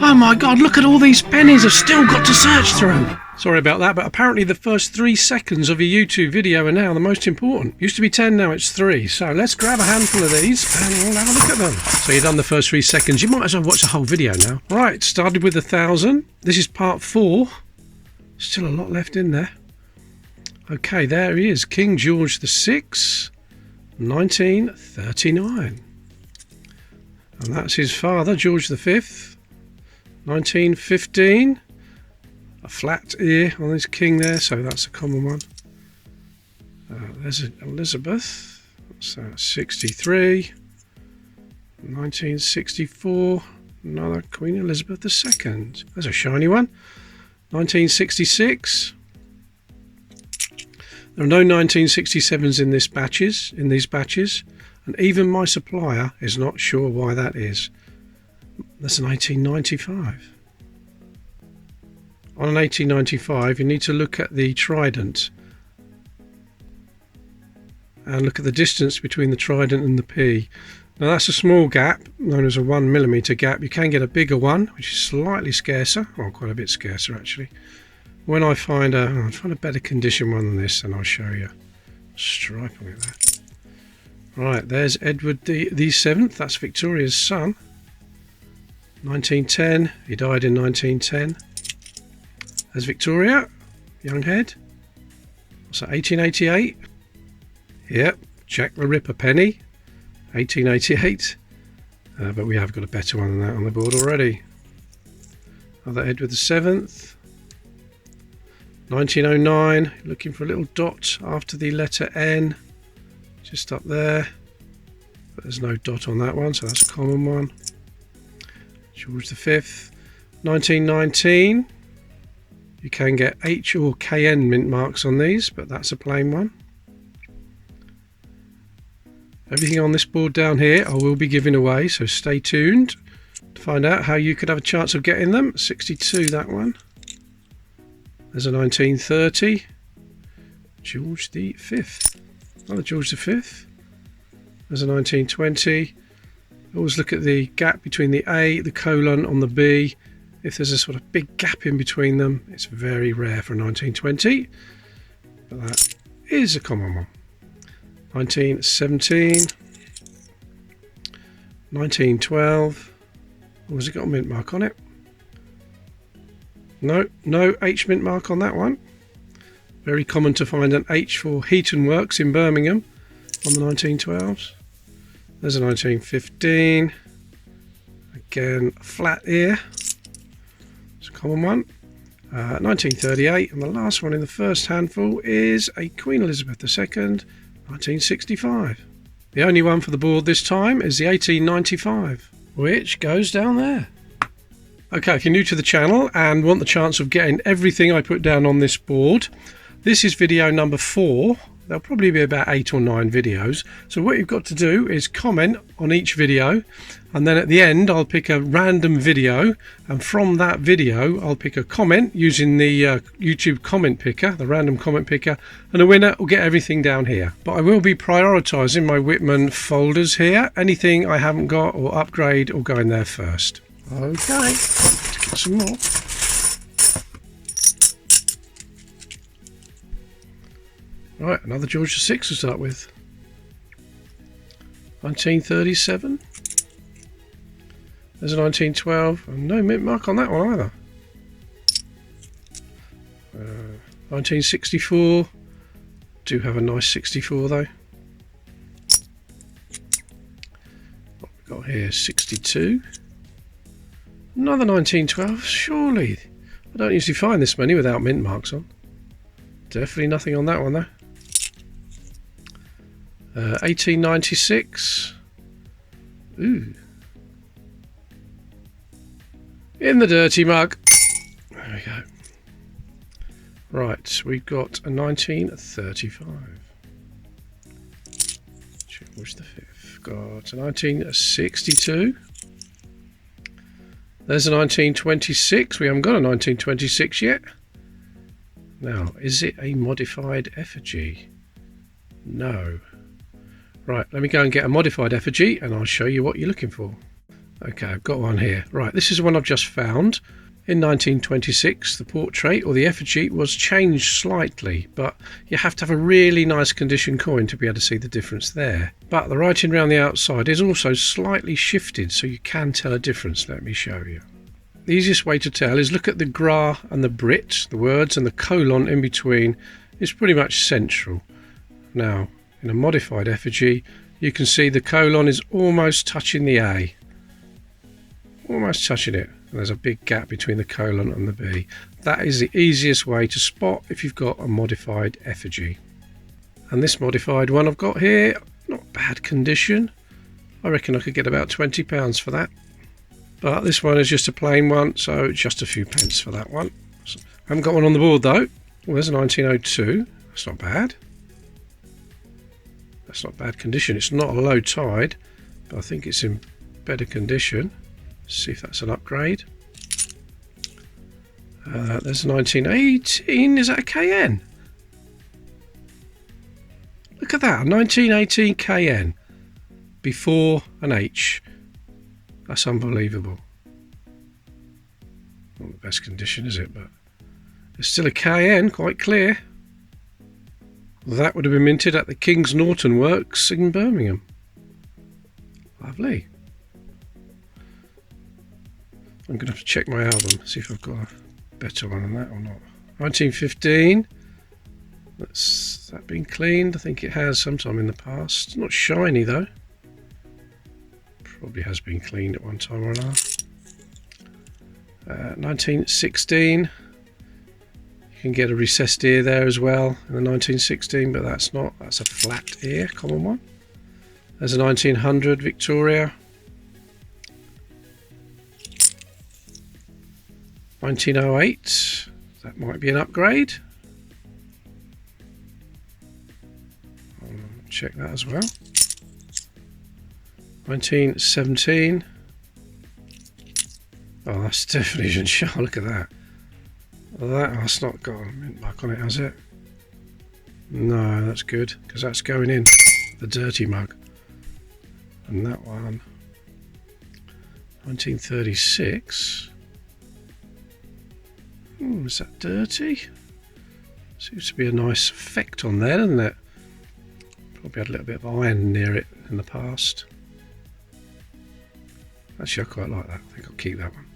Oh my god, look at all these pennies I've still got to search through. Sorry about that, but apparently the first 3 seconds of a YouTube video are now the most important. Used to be 10, now it's 3. So let's grab a handful of these and we'll have a look at them. So you've done the first 3 seconds. You might as well watch the whole video now. Right, started with 1,000. This is part 4. Still a lot left in there. Okay, there he is. King George VI, 1939. And that's his father, George V, 1915. A flat ear on his king there, so that's a common one. There's Elizabeth, so 63. 1964, another Queen Elizabeth II. There's a shiny one. 1966. There are no 1967s in these batches, and even my supplier is not sure why that is. That's an 1895. On an 1895, you need to look at the trident and look at the distance between the trident and the P. Now that's a small gap, known as a 1mm gap. You can get a bigger one, which is slightly scarcer, or quite a bit scarcer actually. When I find I'll find a better condition one than this, and I'll show you. Stripe on it there. Right, there's Edward the 7th. That's Victoria's son. 1910. He died in 1910. There's Victoria, young head. What's that? 1888. Yep, Jack the Ripper penny. 1888. But we have got a better one than that on the board already. Another Edward the 7th. 1909, looking for a little dot after the letter N, just up there, but there's no dot on that one, so that's a common one. George V, 1919, you can get H or KN mint marks on these, but that's a plain one. Everything on this board down here I will be giving away, so stay tuned to find out how you could have a chance of getting them. 62, that one. There's a 1930, George V. Another George V. There's a 1920. Always look at the gap between the A, the colon on the B. If there's a sort of big gap in between them, it's very rare for a 1920. But that is a common one. 1917. 1912. Oh, has it got a mint mark on it? No H mint mark on that one. Very common to find an H for Heaton Works in Birmingham on the 1912s. There's a 1915. Again, a flat ear. It's a common one. 1938, and the last one in the first handful is a Queen Elizabeth II, 1965. The only one for the board this time is the 1895, which goes down there. Okay, if you're new to the channel and want the chance of getting everything I put down on this board, this is video number 4. There'll probably be about 8 or 9 videos. So what you've got to do is comment on each video, and then at the end I'll pick a random video, and from that video I'll pick a comment using the YouTube comment picker, the random comment picker, and the winner will get everything down here. But I will be prioritising my Whitman folders here. Anything I haven't got or upgrade will go in there first. Okay, let's get some more. Right, another George VI to start with. 1937. There's a 1912. And no mint mark on that one either. 1964. Do have a nice 64 though. What we got here? 62. Another 1912. Surely. I don't usually find this many without mint marks on. Definitely nothing on that one though. 1896. Ooh. In the dirty mug. There we go. Right, we've got a 1935. George V. Got a 1962. There's a 1926. We haven't got a 1926 yet. Now, is it a modified effigy? No. Right, let me go and get a modified effigy and I'll show you what you're looking for. Okay, I've got one here. Right, this is one I've just found. In 1926, the portrait or the effigy was changed slightly, but you have to have a really nice condition coin to be able to see the difference there. But the writing around the outside is also slightly shifted, so you can tell a difference. Let me show you. The easiest way to tell is look at the gra and the Brit, the words, and the colon in between is pretty much central. Now, in a modified effigy, you can see the colon is almost touching the A. Almost touching it. And there's a big gap between the colon and the B. That is the easiest way to spot if you've got a modified effigy. And this modified one I've got here, not bad condition. I reckon I could get about £20 for that. But this one is just a plain one, so just a few pence for that one. I haven't got one on the board though. Well, there's a 1902. That's not bad. That's not bad condition. It's not a low tide, but I think it's in better condition. See if that's an upgrade. There's a 1918. Is that a KN? Look at that, a 1918 KN before an H. That's unbelievable. Not the best condition, is it? But it's still a KN, quite clear. That would have been minted at the King's Norton Works in Birmingham. Lovely. I'm going to have to check my album, see if I've got a better one than that or not. 1915. That's that been cleaned? I think it has sometime in the past. It's not shiny though. Probably has been cleaned at one time or another. 1916. You can get a recessed ear there as well in the 1916, but that's not. That's a flat ear, common one. There's a 1900 Victoria. 1908, that might be an upgrade. I'll check that as well. 1917. Oh, that's definitely even sharp. Look at that. That's not got a mint mark on it, has it? No, that's good, because that's going in the dirty mug. And that one, 1936. Is that dirty? Seems to be a nice effect on there, doesn't it? Probably had a little bit of iron near it in the past. Actually, I quite like that. I think I'll keep that one.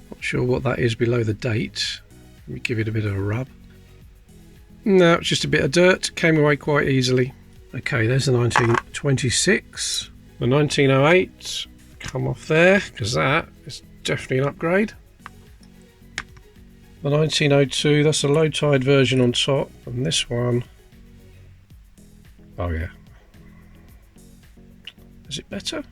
Not sure what that is below the date. Let me give it a bit of a rub. No, it's just a bit of dirt. Came away quite easily. Okay, there's the 1926. The 1908. Come off there, because that is definitely an upgrade. The 1902, that's a low tide version on top, and this one, oh yeah, is it better?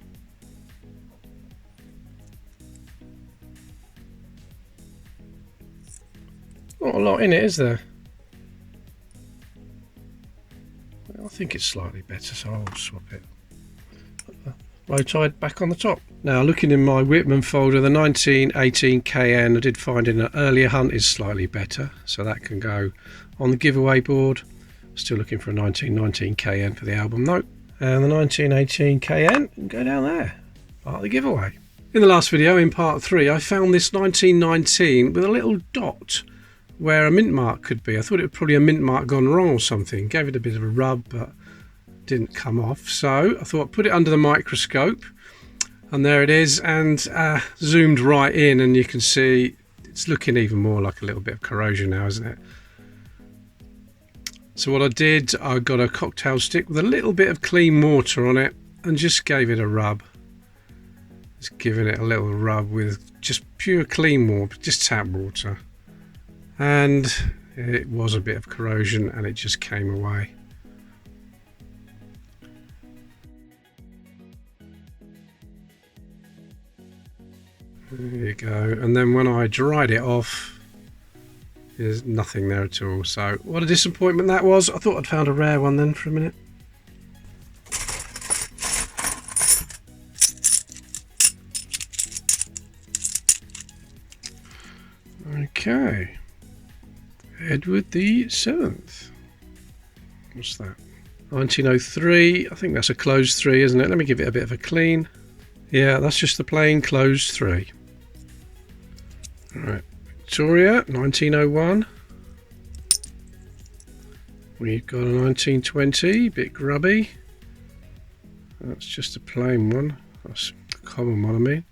Not a lot in it, is there? I think it's slightly better, so I'll swap it. Low tide back on the top. Now looking in my Whitman folder, the 1918 KN I did find in an earlier hunt is slightly better, so that can go on the giveaway board. Still looking for a 1919 KN for the album note, and the 1918 KN can go down there, part of the giveaway. In the last video, in part 3, I found this 1919 with a little dot where a mint mark could be. I thought it was probably a mint mark gone wrong or something. Gave it a bit of a rub, but didn't come off, so I thought I'd put it under the microscope, and there it is, and zoomed right in, and you can see it's looking even more like a little bit of corrosion now, isn't it? So what I did, I got a cocktail stick with a little bit of clean water on it and just gave it a rub. Just giving it a little rub with just pure clean water, just tap water, and it was a bit of corrosion and it just came away. There you go, and then when I dried it off, there's nothing there at all. So what a disappointment that was. I thought I'd found a rare one then for a minute. Okay, Edward the 7th. What's that? 1903, I think that's a closed 3, isn't it? Let me give it a bit of a clean. Yeah, that's just the plain closed 3. Alright, Victoria, 1901. We've got a 1920, bit grubby. That's just a plain one. That's a common one, I mean.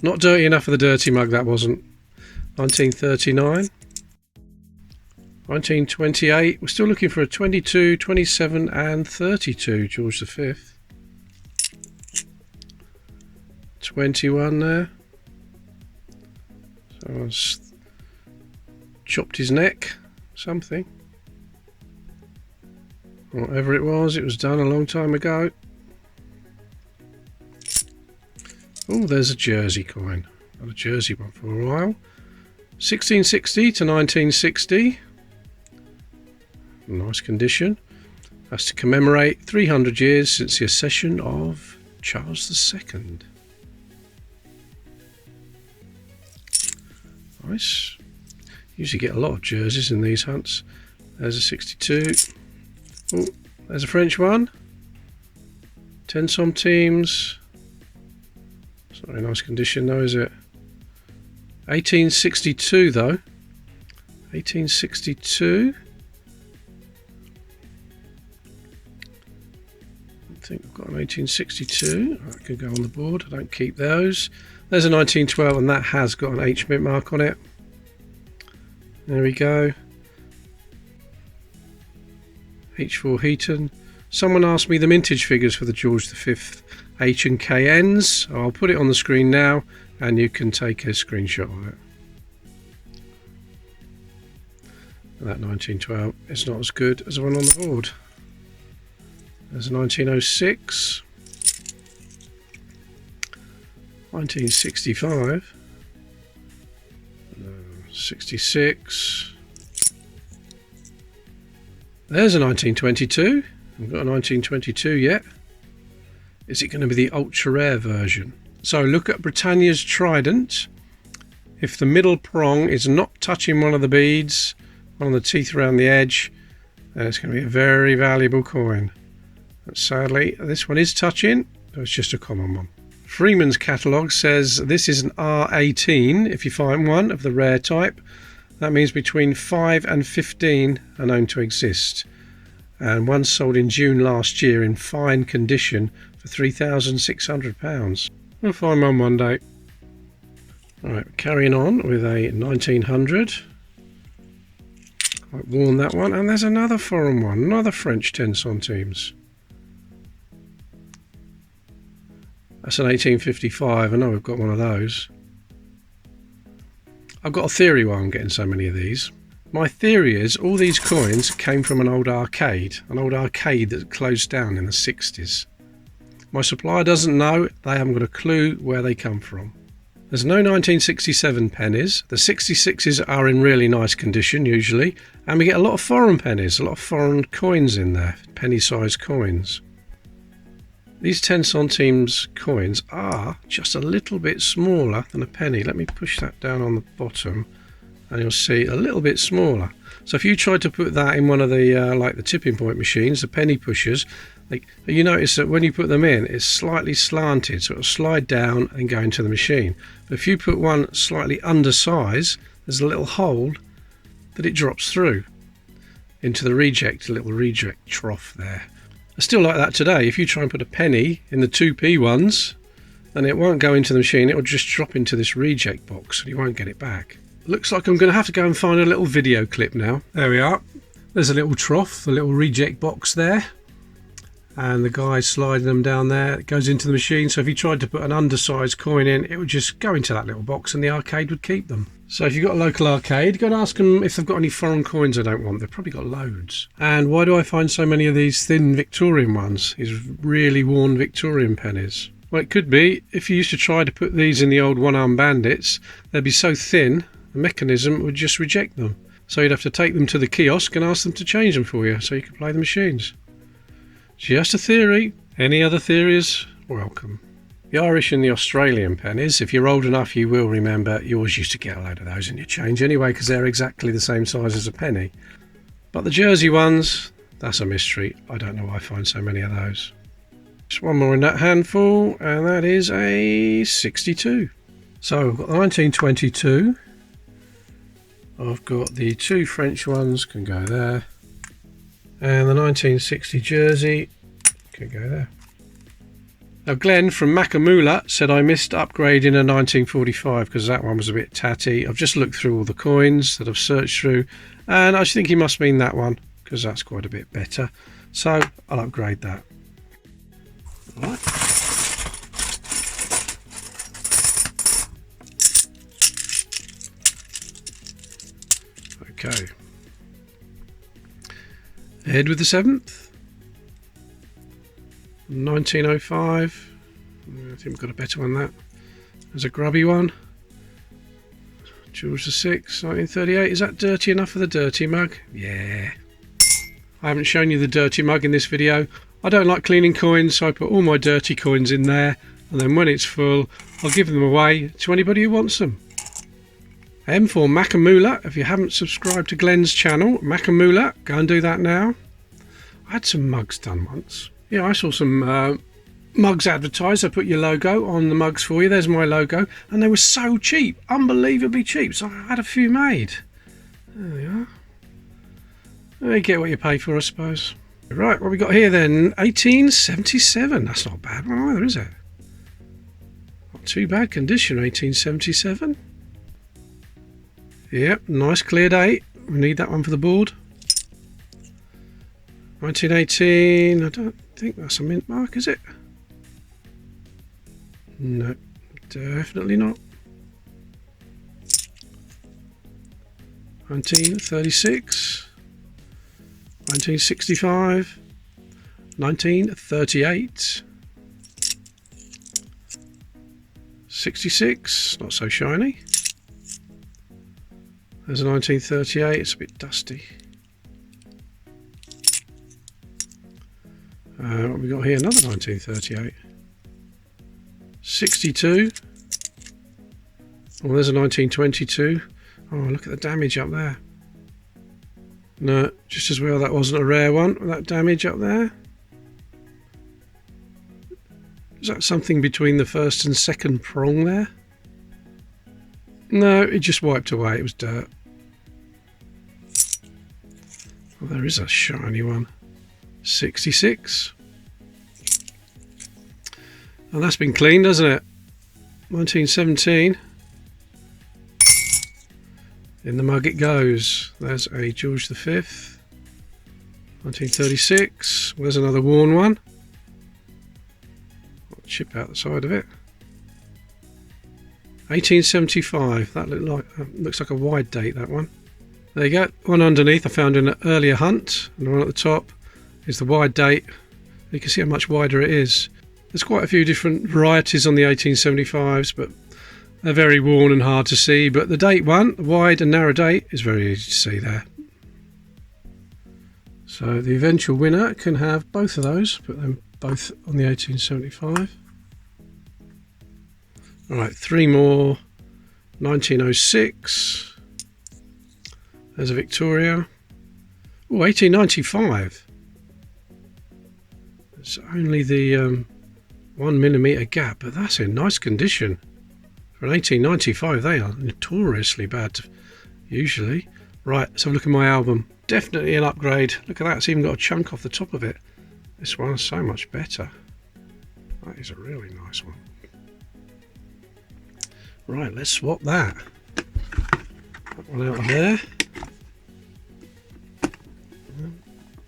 Not dirty enough for the dirty mug, that wasn't. 1939. 1928. We're still looking for a 22, 27 and 32, George V. 21 there. So I was chopped his neck, something. Whatever it was done a long time ago. Oh, there's a Jersey coin. Not a Jersey one for a while. 1660 to 1960. Nice condition. That's to commemorate 300 years since the accession of Charles II. Nice. Usually get a lot of jerseys in these hunts. There's a 62. Oh, there's a French one. 10 centimes. It's not in nice condition though, is it? 1862 though. 1862. I think I've got an 1862. That could go on the board. I don't keep those. There's a 1912 and that has got an H mint mark on it. There we go. H4 Heaton. Someone asked me the mintage figures for the George V H and KNs. I'll put it on the screen now and you can take a screenshot of it. That 1912 is not as good as the one on the board. There's a 1906. 1965. 66. There's a 1922. I've got a 1922 yet. Is it going to be the ultra rare version? So look at Britannia's trident. If the middle prong is not touching one of the beads, one of the teeth around the edge, then it's going to be a very valuable coin. But sadly, this one is touching, so it's just a common one. Freeman's catalogue says this is an R18 if you find one of the rare type. That means between 5 and 15 are known to exist. And one sold in June last year in fine condition for £3,600. We'll find one day. Alright, carrying on with a 1900. Quite worn that one. And there's another foreign one, another French 10 centimes. That's an 1855. I know we've got one of those. I've got a theory why I'm getting so many of these. My theory is all these coins came from an old arcade that closed down in the 60s. My supplier doesn't know, they haven't got a clue where they come from. There's no 1967 pennies. The 66s are in really nice condition usually, and we get a lot of foreign pennies, a lot of foreign coins in there, penny-sized coins. These 10 centimes coins are just a little bit smaller than a penny. Let me push that down on the bottom and you'll see a little bit smaller. So if you tried to put that in one of the like the tipping point machines, the penny pushers, you notice that when you put them in, it's slightly slanted, so it'll slide down and go into the machine. But if you put one slightly undersize, there's a little hole that it drops through into the reject, a little reject trough there. I still like that today. If you try and put a penny in the 2p ones, then it won't go into the machine, it will just drop into this reject box and you won't get it back. Looks like I'm going to have to go and find a little video clip now. There we are. There's a little trough, the little reject box there. And the guy's sliding them down there. It goes into the machine, so if you tried to put an undersized coin in, it would just go into that little box and the arcade would keep them. So if you've got a local arcade, go and ask them if they've got any foreign coins I don't want. They've probably got loads. And why do I find so many of these thin Victorian ones? These really worn Victorian pennies. Well, it could be, if you used to try to put these in the old one-arm bandits, they'd be so thin, the mechanism would just reject them. So you'd have to take them to the kiosk and ask them to change them for you so you could play the machines. Just a theory. Any other theories? Welcome. The Irish and the Australian pennies, if you're old enough you will remember you always used to get a load of those in your change anyway because they're exactly the same size as a penny. But the Jersey ones, That's a mystery. I don't know why I find so many of those. Just one more in that handful, and that is a 62. So I've got the 1922. I've got the 2 French ones, can go there. And the 1960 jersey can go there. Now Glenn from Makamula said I missed upgrading a 1945 because that one was a bit tatty. I've just looked through all the coins that I've searched through, and I think he must mean that one because that's quite a bit better. So I'll upgrade that. Right. Okay. Ahead with the 7th. 1905. I think we've got a better one than that. There's a grubby one. George VI, 1938. Is that dirty enough for the dirty mug? Yeah. I haven't shown you the dirty mug in this video. I don't like cleaning coins, so I put all my dirty coins in there, and then when it's full, I'll give them away to anybody who wants them. M for Makamula. If you haven't subscribed to Glenn's channel, Makamula, go and do that now. I had some mugs done once. Yeah, I saw some mugs advertised. I put your logo on the mugs for you. There's my logo. And they were so cheap. Unbelievably cheap. So I had a few made. There we are. You get what you pay for, I suppose. Right, what we got here then? 1877. That's not a bad one either, is it? Not too bad condition, 1877. Yep, nice clear date. We need that one for the board. 1918. I don't think that's a mint mark, is it? No, definitely not. 1936. 1965. 1938. 66. Not so shiny. There's a 1938. It's a bit dusty. What have we got here? Another 1938. 62. Oh, there's a 1922. Oh, look at the damage up there. No, just as well that wasn't a rare one. That damage up there. Is that something between the first and second prong there? No, it just wiped away. It was dirt. Oh, there is a shiny one. 66. And that's been cleaned, hasn't it? 1917. In the mug it goes. There's a George V. 1936. There's another worn one. I'll chip out the side of it. 1875. That looks like a wide date, that one. There you go. One underneath I found in an earlier hunt, and the one at the top is the wide date. You can see how much wider it is. There's quite a few different varieties on the 1875s, but they're very worn and hard to see. But the date one, the wide and narrow date, is very easy to see there. So the eventual winner can have both of those. Put them both on the 1875. Alright, 3 more. 1906. There's a Victoria. Oh, 1895. It's only the 1mm gap, but that's in nice condition. For an 1895, they are notoriously bad, usually. Right, so look at my album. Definitely an upgrade. Look at that, it's even got a chunk off the top of it. This one's so much better. That is a really nice one. Right, let's swap that. That one out of there.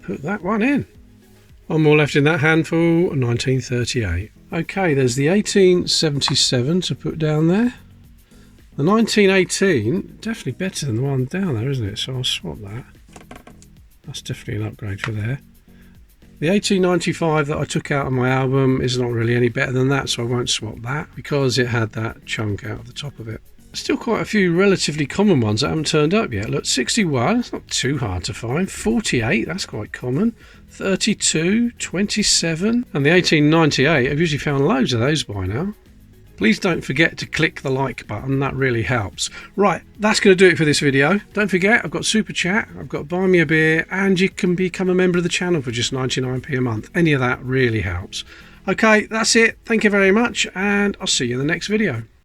Put that one in. One more left in that handful, 1938. Okay, there's the 1877 to put down there. The 1918, definitely better than the one down there, isn't it? So I'll swap that. That's definitely an upgrade for there. The 1895 that I took out of my album is not really any better than that, so I won't swap that because it had that chunk out of the top of it. Still quite a few relatively common ones that haven't turned up yet. Look, 61, it's not too hard to find. 48, that's quite common. 32, 27, and the 1898, I've usually found loads of those by now. Please don't forget to click the like button, that really helps. Right, that's going to do it for this video. Don't forget, I've got Super Chat, I've got Buy Me a Beer, and you can become a member of the channel for just 99p a month. Any of that really helps. Okay, that's it. Thank you very much, and I'll see you in the next video.